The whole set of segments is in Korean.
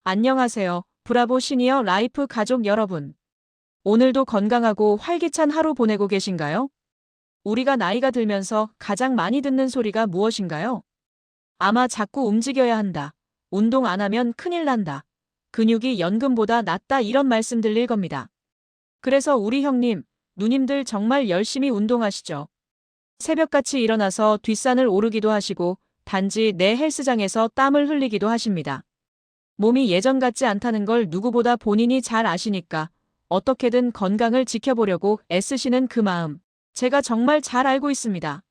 안녕하세요. 브라보 시니어 라이프 가족 여러분. 오늘도 건강하고 활기찬 하루 보내고 계신가요? 우리가 나이가 들면서 가장 많이 듣는 소리가 무엇인가요? 아마 자꾸 움직여야 한다. 운동 안 하면 큰일 난다. 근육이 연금보다 낫다 이런 말씀 들릴 겁니다. 그래서 우리 형님, 누님들 정말 열심히 운동하시죠. 새벽같이 일어나서 뒷산을 오르기도 하시고 단지 내 헬스장에서 땀을 흘리기도 하십니다. 몸이 예전 같지 않다는 걸 누구보다 본인이 잘 아시니까 어떻게든 건강을 지켜보려고 애쓰시는 그 마음, 제가 정말 잘 알고 있습니다.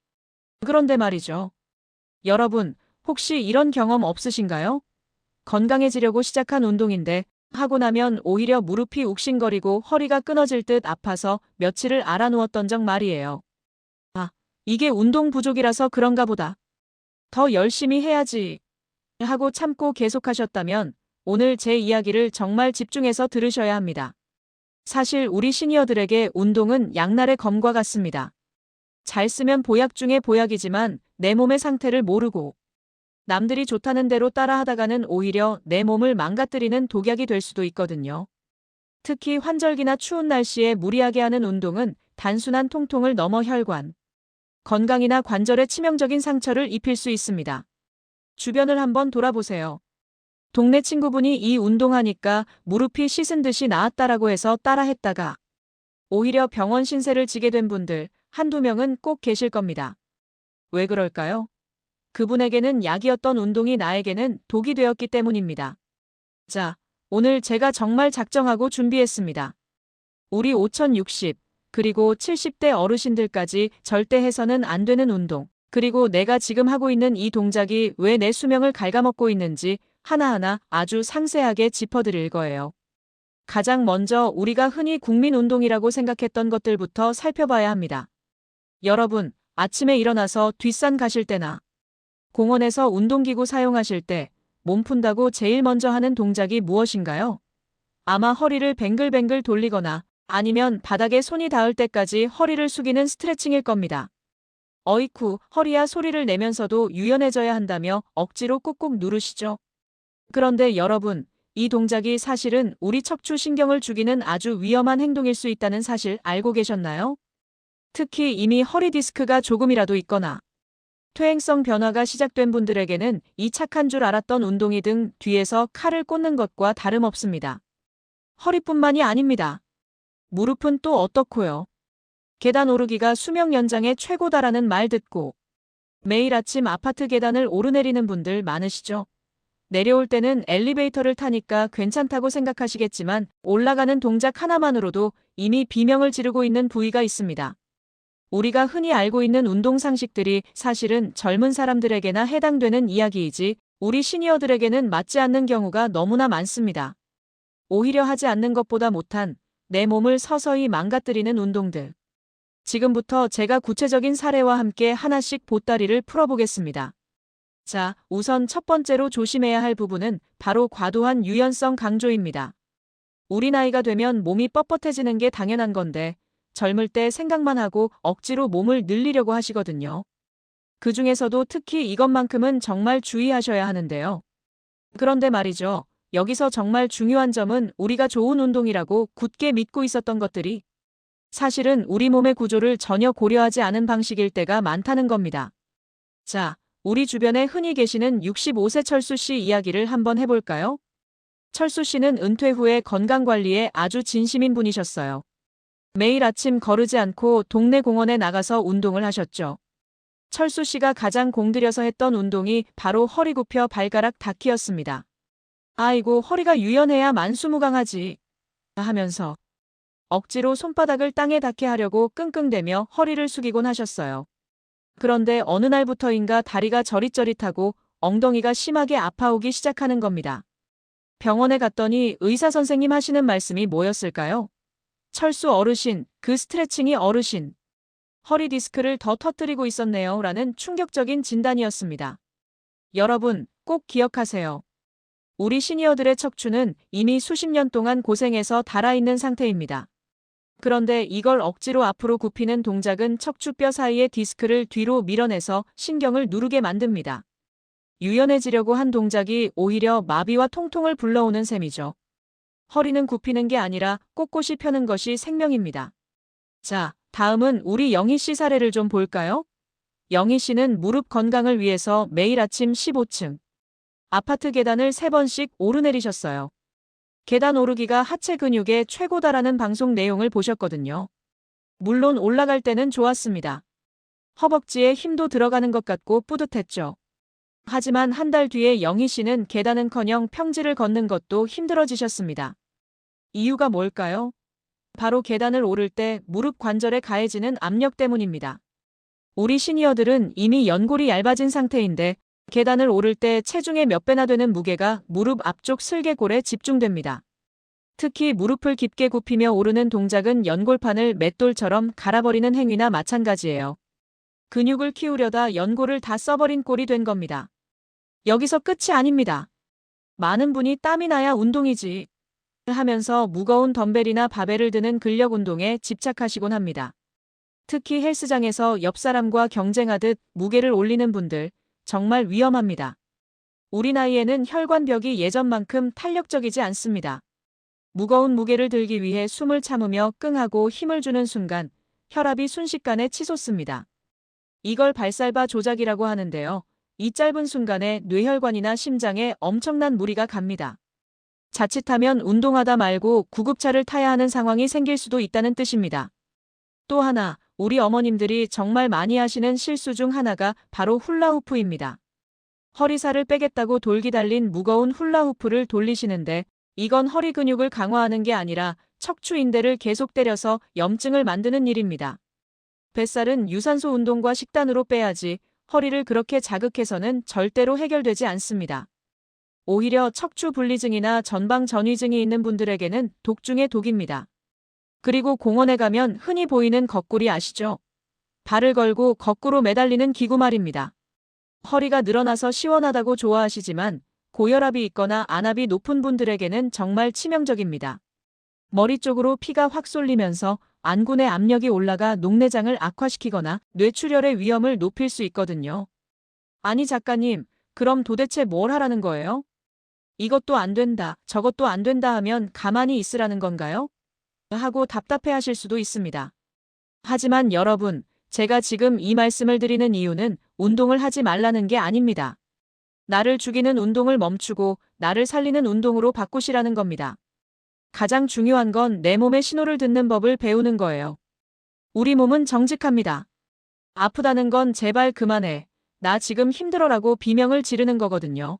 그런데 말이죠. 여러분, 혹시 이런 경험 없으신가요? 건강해지려고 시작한 운동인데 하고 나면 오히려 무릎이 욱신거리고 허리가 끊어질 듯 아파서 며칠을 알아누웠던 적 말이에요. 아, 이게 운동 부족이라서 그런가 보다. 더 열심히 해야지 하고 참고 계속하셨다면 오늘 제 이야기를 정말 집중해서 들으셔야 합니다. 사실 우리 시니어들에게 운동은 양날의 검과 같습니다. 잘 쓰면 보약 중에 보약이지만 내 몸의 상태를 모르고 남들이 좋다는 대로 따라하다가는 오히려 내 몸을 망가뜨리는 독약이 될 수도 있거든요. 특히 환절기나 추운 날씨에 무리하게 하는 운동은 단순한 통통을 넘어 혈관, 건강이나 관절에 치명적인 상처를 입힐 수 있습니다. 주변을 한번 돌아보세요. 동네 친구분이 이 운동하니까 무릎이 씻은 듯이 나았다라고 해서 따라했다가 오히려 병원 신세를 지게 된 분들 한두 명은 꼭 계실 겁니다. 왜 그럴까요? 그분에게는 약이었던 운동이 나에게는 독이 되었기 때문입니다. 자, 오늘 제가 정말 작정하고 준비했습니다. 우리 5060, 그리고 70대 어르신들까지 절대 해서는 안 되는 운동, 그리고 내가 지금 하고 있는 이 동작이 왜 내 수명을 갉아먹고 있는지 하나하나 아주 상세하게 짚어드릴 거예요. 가장 먼저 우리가 흔히 국민운동이라고 생각했던 것들부터 살펴봐야 합니다. 여러분, 아침에 일어나서 뒷산 가실 때나 공원에서 운동기구 사용하실 때 몸 푼다고 제일 먼저 하는 동작이 무엇인가요? 아마 허리를 뱅글뱅글 돌리거나 아니면 바닥에 손이 닿을 때까지 허리를 숙이는 스트레칭일 겁니다. 어이쿠, 허리야 소리를 내면서도 유연해져야 한다며 억지로 꾹꾹 누르시죠. 그런데 여러분, 이 동작이 사실은 우리 척추 신경을 죽이는 아주 위험한 행동일 수 있다는 사실 알고 계셨나요? 특히 이미 허리 디스크가 조금이라도 있거나 퇴행성 변화가 시작된 분들에게는 이 착한 줄 알았던 운동이 등 뒤에서 칼을 꽂는 것과 다름없습니다. 허리뿐만이 아닙니다. 무릎은 또 어떻고요? 계단 오르기가 수명 연장의 최고다라는 말 듣고 매일 아침 아파트 계단을 오르내리는 분들 많으시죠? 내려올 때는 엘리베이터를 타니까 괜찮다고 생각하시겠지만 올라가는 동작 하나만으로도 이미 비명을 지르고 있는 부위가 있습니다. 우리가 흔히 알고 있는 운동 상식들이 사실은 젊은 사람들에게나 해당되는 이야기이지 우리 시니어들에게는 맞지 않는 경우가 너무나 많습니다. 오히려 하지 않는 것보다 못한 내 몸을 서서히 망가뜨리는 운동들. 지금부터 제가 구체적인 사례와 함께 하나씩 보따리를 풀어보겠습니다. 자, 우선 첫 번째로 조심해야 할 부분은 바로 과도한 유연성 강조입니다. 우리 나이가 되면 몸이 뻣뻣해지는 게 당연한 건데 젊을 때 생각만 하고 억지로 몸을 늘리려고 하시거든요. 그 중에서도 특히 이것만큼은 정말 주의하셔야 하는데요. 그런데 말이죠. 여기서 정말 중요한 점은 우리가 좋은 운동이라고 굳게 믿고 있었던 것들이 사실은 우리 몸의 구조를 전혀 고려하지 않은 방식일 때가 많다는 겁니다. 자, 우리 주변에 흔히 계시는 65세 철수 씨 이야기를 한번 해볼까요? 철수 씨는 은퇴 후에 건강관리에 아주 진심인 분이셨어요. 매일 아침 거르지 않고 동네 공원에 나가서 운동을 하셨죠. 철수 씨가 가장 공들여서 했던 운동이 바로 허리 굽혀 발가락 닿기였습니다. 아이고, 허리가 유연해야 만수무강하지 하면서 억지로 손바닥을 땅에 닿게 하려고 끙끙대며 허리를 숙이곤 하셨어요. 그런데 어느 날부터인가 다리가 저릿저릿하고 엉덩이가 심하게 아파오기 시작하는 겁니다. 병원에 갔더니 의사 선생님 하시는 말씀이 뭐였을까요? 철수 어르신, 그 스트레칭이 어르신. 허리 디스크를 더 터뜨리고 있었네요. 라는 충격적인 진단이었습니다. 여러분, 꼭 기억하세요. 우리 시니어들의 척추는 이미 수십 년 동안 고생해서 달아있는 상태입니다. 그런데 이걸 억지로 앞으로 굽히는 동작은 척추뼈 사이의 디스크를 뒤로 밀어내서 신경을 누르게 만듭니다. 유연해지려고 한 동작이 오히려 마비와 통통을 불러오는 셈이죠. 허리는 굽히는 게 아니라 꼿꼿이 펴는 것이 생명입니다. 자, 다음은 우리 영희 씨 사례를 좀 볼까요? 영희 씨는 무릎 건강을 위해서 매일 아침 15층 아파트 계단을 3번씩 오르내리셨어요. 계단 오르기가 하체 근육의 최고다라는 방송 내용을 보셨거든요. 물론 올라갈 때는 좋았습니다. 허벅지에 힘도 들어가는 것 같고 뿌듯했죠. 하지만 한 달 뒤에 영희 씨는 계단은커녕 평지를 걷는 것도 힘들어지셨습니다. 이유가 뭘까요? 바로 계단을 오를 때 무릎 관절에 가해지는 압력 때문입니다. 우리 시니어들은 이미 연골이 얇아진 상태인데 계단을 오를 때 체중의 몇 배나 되는 무게가 무릎 앞쪽 슬개골에 집중됩니다. 특히 무릎을 깊게 굽히며 오르는 동작은 연골판을 맷돌처럼 갈아버리는 행위나 마찬가지예요. 근육을 키우려다 연골을 다 써버린 꼴이 된 겁니다. 여기서 끝이 아닙니다. 많은 분이 땀이 나야 운동이지 하면서 무거운 덤벨이나 바벨을 드는 근력 운동에 집착하시곤 합니다. 특히 헬스장에서 옆 사람과 경쟁하듯 무게를 올리는 분들 정말 위험합니다. 우리 나이에는 혈관벽이 예전만큼 탄력적이지 않습니다. 무거운 무게를 들기 위해 숨을 참으며 끙하고 힘을 주는 순간 혈압이 순식간에 치솟습니다. 이걸 발살바 조작이라고 하는데요. 이 짧은 순간에 뇌혈관이나 심장에 엄청난 무리가 갑니다. 자칫하면 운동하다 말고 구급차를 타야 하는 상황이 생길 수도 있다는 뜻입니다. 또 하나, 우리 어머님들이 정말 많이 하시는 실수 중 하나가 바로 훌라후프입니다. 허리살을 빼겠다고 돌기 달린 무거운 훌라후프를 돌리시는데 이건 허리 근육을 강화하는 게 아니라 척추인대를 계속 때려서 염증을 만드는 일입니다. 뱃살은 유산소 운동과 식단으로 빼야지 허리를 그렇게 자극해서는 절대로 해결되지 않습니다. 오히려 척추 분리증이나 전방 전이증이 있는 분들에게는 독 중의 독입니다. 그리고 공원에 가면 흔히 보이는 거꾸리 아시죠? 발을 걸고 거꾸로 매달리는 기구 말입니다. 허리가 늘어나서 시원하다고 좋아하시지만 고혈압이 있거나 안압이 높은 분들에게는 정말 치명적입니다. 머리 쪽으로 피가 확 쏠리면서 안군의 압력이 올라가 녹내장을 악화시키거나 뇌출혈의 위험을 높일 수 있거든요. 아니 작가님, 그럼 도대체 뭘 하라는 거예요? 이것도 안 된다, 저것도 안 된다 하면 가만히 있으라는 건가요? 하고 답답해하실 수도 있습니다. 하지만 여러분, 제가 지금 이 말씀을 드리는 이유는 운동을 하지 말라는 게 아닙니다. 나를 죽이는 운동을 멈추고 나를 살리는 운동으로 바꾸시라는 겁니다. 가장 중요한 건 내 몸의 신호를 듣는 법을 배우는 거예요. 우리 몸은 정직합니다. 아프다는 건 제발 그만해. 나 지금 힘들어라고 비명을 지르는 거거든요.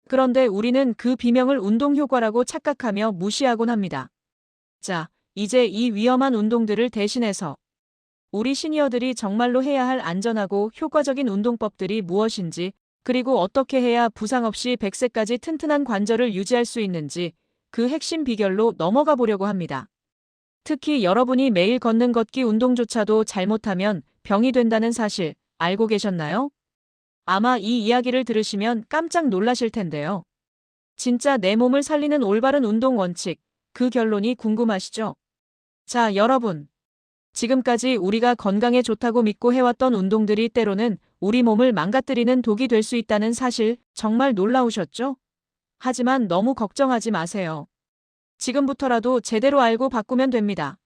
그런데 우리는 그 비명을 운동 효과라고 착각하며 무시하곤 합니다. 자, 이제 이 위험한 운동들을 대신해서 우리 시니어들이 정말로 해야 할 안전하고 효과적인 운동법들이 무엇인지, 그리고 어떻게 해야 부상 없이 100세까지 튼튼한 관절을 유지할 수 있는지 그 핵심 비결로 넘어가 보려고 합니다. 특히 여러분이 매일 걷는 걷기 운동조차도 잘못하면 병이 된다는 사실 알고 계셨나요? 아마 이 이야기를 들으시면 깜짝 놀라실 텐데요. 진짜 내 몸을 살리는 올바른 운동 원칙, 그 결론이 궁금하시죠? 자, 여러분. 지금까지 우리가 건강에 좋다고 믿고 해왔던 운동들이 때로는 우리 몸을 망가뜨리는 독이 될 수 있다는 사실 정말 놀라우셨죠? 하지만 너무 걱정하지 마세요. 지금부터라도 제대로 알고 바꾸면 됩니다.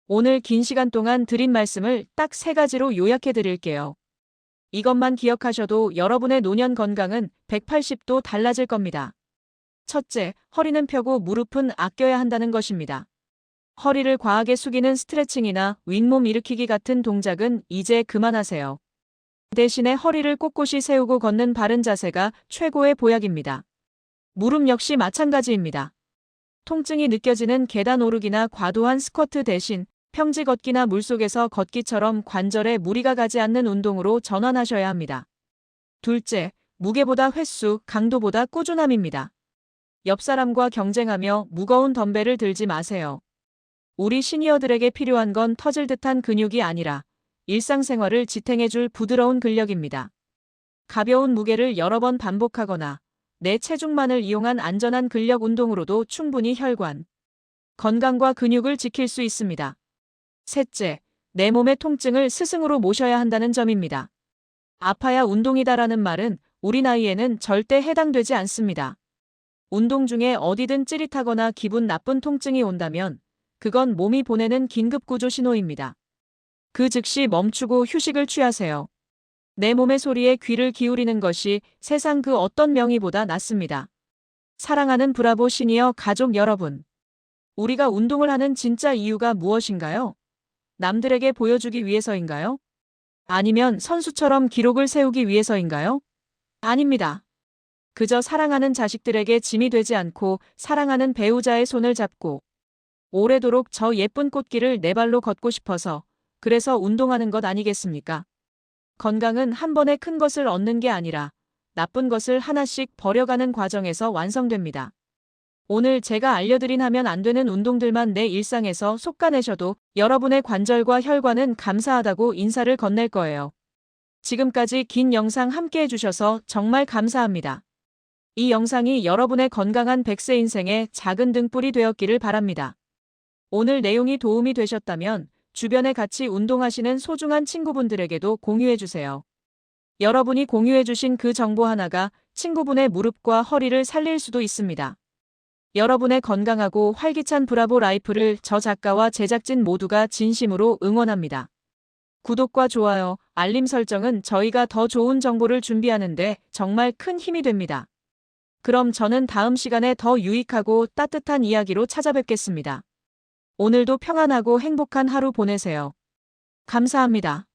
오늘 긴 시간 동안 드린 말씀을 딱 3가지로 요약해 드릴게요. 이것만 기억하셔도 여러분의 노년 건강은 180도 달라질 겁니다. 첫째, 허리는 펴고 무릎은 아껴야 한다는 것입니다. 허리를 과하게 숙이는 스트레칭이나 윗몸 일으키기 같은 동작은 이제 그만하세요. 대신에 허리를 꼿꼿이 세우고 걷는 바른 자세가 최고의 보약입니다. 무릎 역시 마찬가지입니다. 통증이 느껴지는 계단 오르기나 과도한 스쿼트 대신 평지 걷기나 물속에서 걷기처럼 관절에 무리가 가지 않는 운동으로 전환하셔야 합니다. 둘째, 무게보다 횟수, 강도보다 꾸준함입니다. 옆 사람과 경쟁하며 무거운 덤벨을 들지 마세요. 우리 시니어들에게 필요한 건 터질 듯한 근육이 아니라 일상생활을 지탱해줄 부드러운 근력입니다. 가벼운 무게를 여러 번 반복하거나 내 체중만을 이용한 안전한 근력 운동으로도 충분히 혈관, 건강과 근육을 지킬 수 있습니다. 셋째, 내 몸의 통증을 스승으로 모셔야 한다는 점입니다. 아파야 운동이다라는 말은 우리 나이에는 절대 해당되지 않습니다. 운동 중에 어디든 찌릿하거나 기분 나쁜 통증이 온다면 그건 몸이 보내는 긴급구조 신호입니다. 그 즉시 멈추고 휴식을 취하세요. 내 몸의 소리에 귀를 기울이는 것이 세상 그 어떤 명의보다 낫습니다. 사랑하는 브라보 시니어 가족 여러분. 우리가 운동을 하는 진짜 이유가 무엇인가요? 남들에게 보여주기 위해서인가요? 아니면 선수처럼 기록을 세우기 위해서인가요? 아닙니다. 그저 사랑하는 자식들에게 짐이 되지 않고 사랑하는 배우자의 손을 잡고 오래도록 저 예쁜 꽃길을 내 발로 걷고 싶어서 그래서 운동하는 것 아니겠습니까? 건강은 한 번에 큰 것을 얻는 게 아니라 나쁜 것을 하나씩 버려가는 과정에서 완성됩니다. 오늘 제가 알려드린 하면 안 되는 운동들만 내 일상에서 솎아내셔도 여러분의 관절과 혈관은 감사하다고 인사를 건넬 거예요. 지금까지 긴 영상 함께 해주셔서 정말 감사합니다. 이 영상이 여러분의 건강한 100세 인생의 작은 등불이 되었기를 바랍니다. 오늘 내용이 도움이 되셨다면 주변에 같이 운동하시는 소중한 친구분들에게도 공유해주세요. 여러분이 공유해주신 그 정보 하나가 친구분의 무릎과 허리를 살릴 수도 있습니다. 여러분의 건강하고 활기찬 브라보 라이프를 저 작가와 제작진 모두가 진심으로 응원합니다. 구독과 좋아요, 알림 설정은 저희가 더 좋은 정보를 준비하는데 정말 큰 힘이 됩니다. 그럼 저는 다음 시간에 더 유익하고 따뜻한 이야기로 찾아뵙겠습니다. 오늘도 평안하고 행복한 하루 보내세요. 감사합니다.